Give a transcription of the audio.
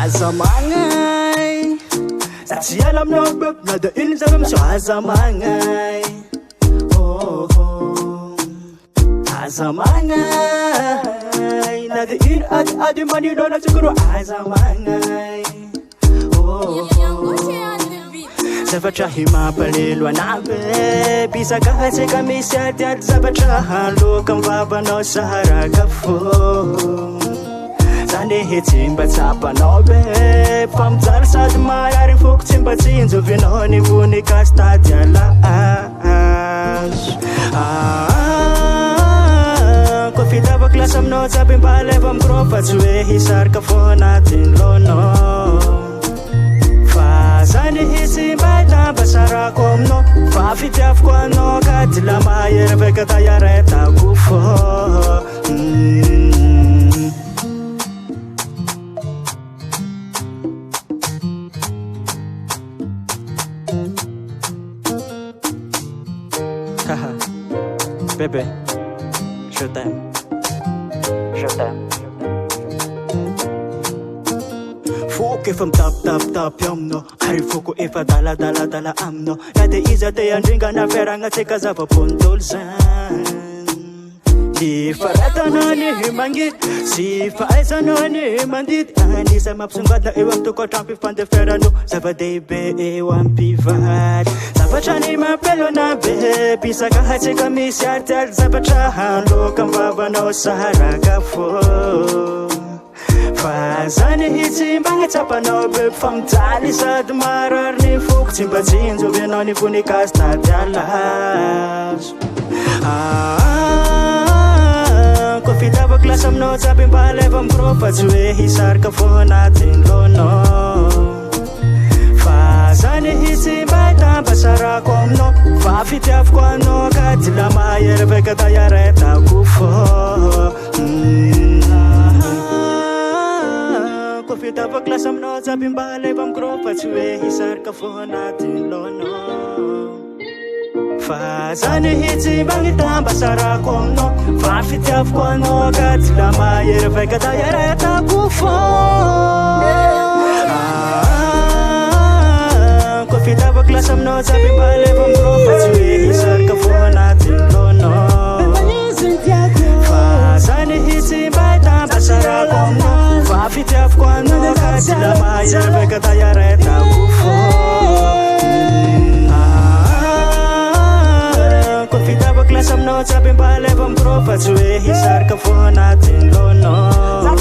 aza magnay Tsy ala aminao be na de ino zava miso aza magnay aza magnay na de ino ady manino na tsokoro aza magnay zavatra himampalelo anabe bisakahatsika misy atiady zavatra haloka mivavanao saraka fô zany hetsy mba tsapanao be fa mijaly sady marary foko tsy mba tsinjovinao ny voninkazo tady alazo ko fitava klasy aminao tsaby mba leva mikirô fa tsy hoe hisarika fô anatiny lonao fa zany hitsy mba itamba sarako aminao fa fitiavako anao ka dila mahery veka tayaretako fô Bébé, je t'aime. Je t'aime. Foko efa mitapitapitapy aminao ary foko efa daladala aminao na de izy te andringana fiaragnatsika zava-bônitôlo zany efa ratanao ny mangidy sy fahaizanao ny mandidy anisa mampisongadina eo amin'ny tokoatram-pifandeferanao zava-dehibe eo am-pivady zavatra ny mampelona be pisakahatsika misy aritiady zavatra haloka mivavanao saraka fô fa zany hitsy mba gnatsapanao be fa mijaly sady marary ny foko tsy mba tsinjovinao ny voninkazo tady alazo ko fitava klasy aminao tsaby mba leva mikirô fa tsy hoe hisarika fô anatiny lonao fa zany hitsy mba itamba sarako aminao fa fitiavako anao ka dila mahery veka tayaretako fô ko fitava klasy aminao tsaby mba leva mikirô fa tsy hoe hisarika fô anatiny lonao fa zany hitsy mba itamba sarako aminao fa fitiavako anao ka dila mahery veka tayaretako fô ko fitava klasy aminao tsaby mba leva mikirô fa tsy hoe hisarika fô anatiny lonao fa zany hitsy mba itamba sarako aminao fa fitiavako anao ka dila mahery veka tayaretako fô ko fitava klasy aminao tsaby mba leva mikirô fa tsy hoe hisarika fô anatiny lonao